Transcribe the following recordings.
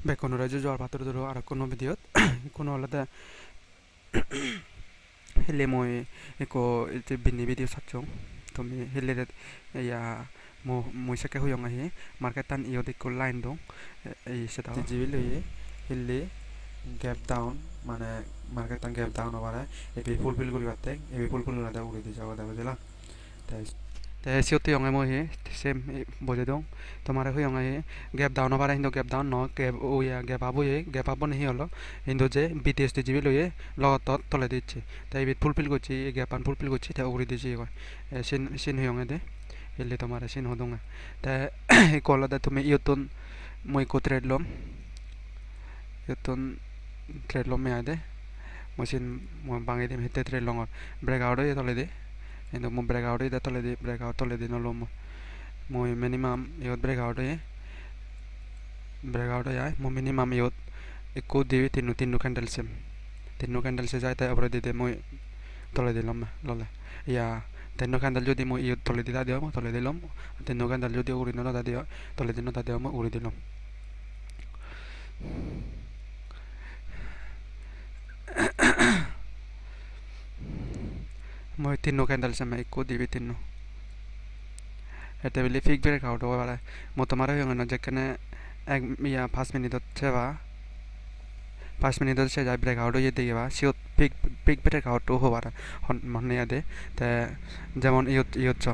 বেকনৰ ৰাজ্য যোৱাৰ পাতৰ ধৰো আৰু কোনো ভিডিঅ'ত কোনো আলাদা হেলে মই একো যে বিনি ভিডিঅ' চাচ্ছং তুমি হেলে ইয়া মই সাকে হুয়ং আহি মার্কেটান ইয়দ একো লাইন দং এই সেটা জিবি লইয়ে হেলে গ্যাপ ডাউন মানে মার্কেটান গ্যাপ ডাউন হবারে এবি ফুলফিল করি বাতে এবি ফুলফিল না উড়ি দি যাওয়া দেবে দিলা তাই তাই সিওতে ইয়ং মই হে সেম বজে দং তোমার হুয়ং আহি গ্যাপ ডাউন হবারে হিন্দু গ্যাপ ডাউন ন গ্যাপ ওয়া গ্যাপ আবো হে গ্যাপ আবো নেহি হলো হিন্দু যে বিটিএস জিবি লইয়ে লগত তলে দিচ্ছে তাই এবিট ফুলফিল করছি গ্যাপান ফুলফিল করছি তাই উড়ি দিছি কয় সিন সিন হুয়ং দে হেলে তোমার সিন হদং তাই কলাদা তুমি ইয়তন মই কো ট্রেড লম ইয়তন ট্রেড লম মে আদে মচিন বাঙাই দিম হেতে ট্রেড লঙর ব্রেক আউট হয়ে তলে দে কিন্তু মই ব্রেক আউট হয়ে তলে দি ব্রেক আউট তলে দি নলম মই মিনিমাম ইয়ত ব্রেক আউট হয়ে মই মিনিমাম ইয়ত একো দিবি তিন্নু ক্যান্ডেল সে যায় তাই অপরে দিতে মই তলে দিলাম ললে ইয়া তিন্নু ক্যান্ডেল যদি মই ইয়ত তলে দিতা দিও মই তলে দিলাম তিন্নু ক্যান্ডেল যদি উড়ি নতা দিও তলে দিন নতা দিও মই উড়ি দিলাম মই তিন্নু ক্যান্ডেল সে মই একো দিবি তিন্নু এটা বলি ফিক ব্রেক আউট হওয়া মই তোমার হয়ে না যেখানে এক ইয়া 5 মিনিট হচ্ছে বা 5 মিনিট সে যায় ব্রেক আউট হয়ে দিয়ে বা সিও পিক ব্রেক আউট হবার মনে আদে তা যেমন ইয়ত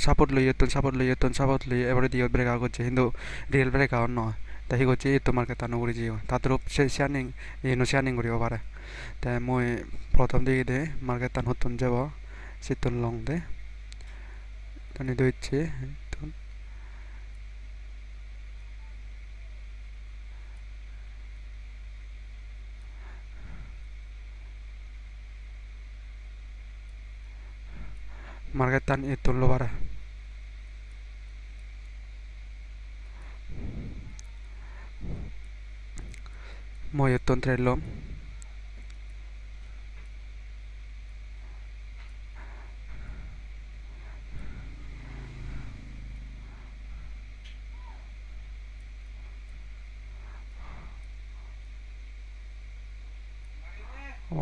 সাপোর্ট লই এবারে দিয়ে ব্রেক আউট করছে কিন্তু রিয়েল ব্রেক আউট নয় তাই সি করছে তোমার কে তানো উড়ি যাও তাদের সে শেয়ারিং ইনো শেয়ারিং করিব পারে তাই মই প্রথম দিকে দে মার্কেট তান হতুন যাব সিতুন লং দে তানি দইছে মার্কেট তান ইতুন লো পারে মই ইতুন ট্রেড লম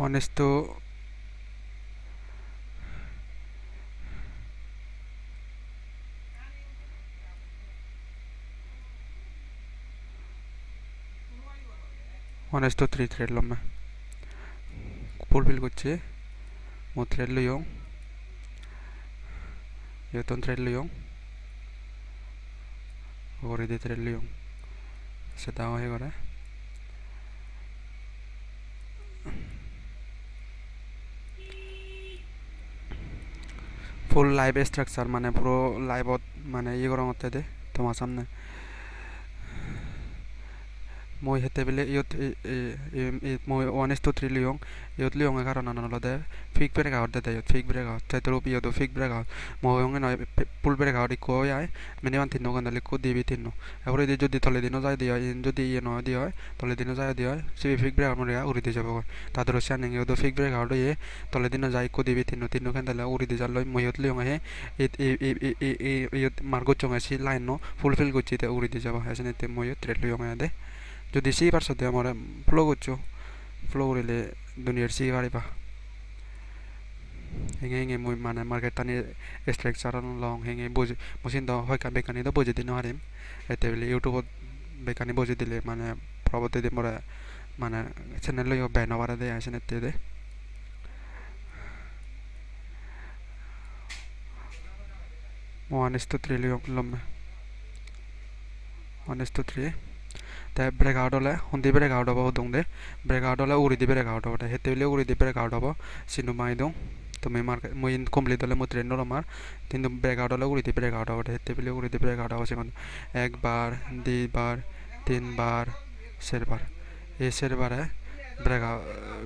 অনেস্ট 1:3 থ্রেড লম ফুলফিল করছে মো থ্রেড লইও ইতুন থ্রেড লইও ওরে দি থ্রেড লইও সেটা হয়ে গড়ে ফুল লাইভ স্ট্রাকচার মানে পুরো লাইভত মানে ইয়ে করার মধ্যে দে তোমার সামনে মই হেতে বেলে মই 1:3 লিয়ং লিয়ং কারণ আনলদে ফিক ব্রেক আউট দে ফিক ব্রেক আউট তাই তোর ইয়ত ফিক ব্রেক আউট মই হঙ্গে নয় ফুল ব্রেক আউট কো আয় মিনিমাম 3 ঘন্টা লিখো দিবি 3 এবারে যদি তলে দিনও যায় দিও যদি ইয়ে নয় দিও তলে দিনও যায় দিও সে ফিক ব্রেক আউট উড়ি দিয়ে যাব তাদের শানিং ইয়ত ফিক ব্রেক আউট ইয়ে তলে দিনও যায় কো দিবি 3 ঘন্টা উড়ি দিয়ে যাল মই ইয়ত লিয়ং হে ইয়ত মার্গো চঙ্গাসি লাইন নো ফুলফিল করছি তে উড়ি দিয়ে যাব হাসনে তে মই ট্রেড লিয়ং দে যদি সি পারছতে আমার ফ্লো করছো ফ্লো করিলে দুনিয়ার সি পারিবা হেঙে হেঙে মই মানে মার্কেট টানি স্ট্রাকচার লং হেঙে বুঝে মসিন তো হয় বেকানি তো বুঝে দিন হারিম এতে বলে ইউটিউবত বেকানি বুঝে দিলে মানে পরবর্তীতে মোরা মানে চ্যানেল লইও ব্যান হবার দে আসেন এতে দে 1:3 লিয়ং লম 1:3 ते ब्रेक आउट होले हुंदी ब्रेक आउट होबो दं दे ब्रेक आउट होले उड़ी दि ब्रेक आउट होबो हेते ले उड़ी दि ब्रेक आउट होबो सिनु माइ दं তুমি মার্কেট মই কমপ্লিট হলে মই ট্রেন্ড আমার কিন্তু ব্রেক আউট হলে উড়ি দি ব্রেক আউট হবে হেতে বলে উড়ি দি ব্রেক আউট হবে সেখানে একবার দুইবার তিনবার চারবার এই চারবারে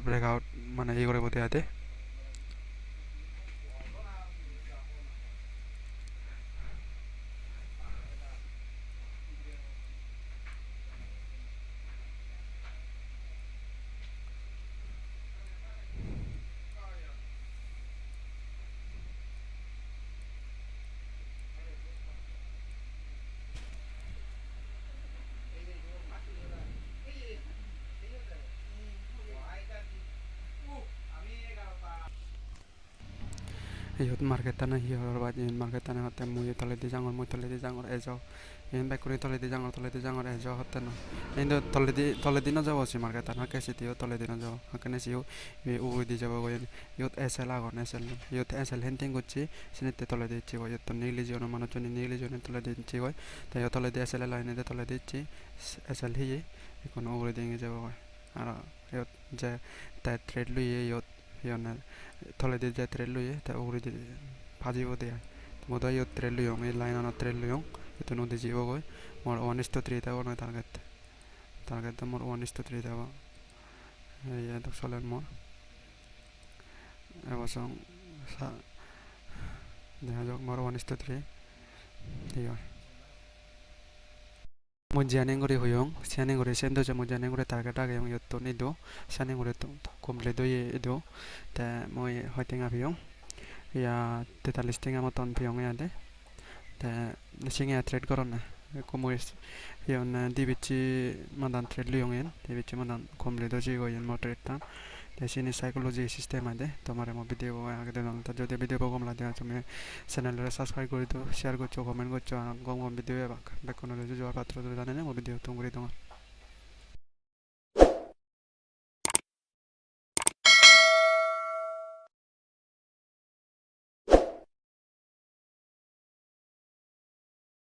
ব্রেক আউট মানে এই করে বলতে আতে Iyot marketana hiyor ba yen marketana hotte mui toledi jangor ejo yen bakuri toledi jangor ejo hotte no endo toledi no jabo si marketana kesi tiyo toledi no jabo hakane siyo ugudi jabo goyen yot esel agon esel yot esel henting gocchi sinette toledi ichi go yot negligio no mano choni negligio ne toledi ichi go ta yot toledi esel line de toledi ichi esel hiye ikono ugudi ngi jabo go aro yot je ta trade lu ye yot yona toledi je trade lu ye ta ugudi pajibo de moda yot trade lu yong e line ono trade lu yong yot no de jibo go mor 1:3 ta ono target mor 1:3 ta ya dok solen mor ebosong sa দেখা যাক মর 1:3 iya mo janen gore hoyong sianen gore sendo je mo janen gore target age yong yotto ni do sianen gore to komple do ye do ta moi hoiting abiong ya 43 tinga moton piong ya de ta singa trade koron na como es yon dibichi mandan trade lu yong en dibichi mandan komple do ji go yen mo trade ta sini psychology system ade tomare mo video age de ta jodi video ko komla de তুমি চ্যানেলরে subscribe করে দাও share করছো comment করছো গম গম video বাক বেকোনো যে জোয়া পাত্র জানেন mo video তুমি তোমার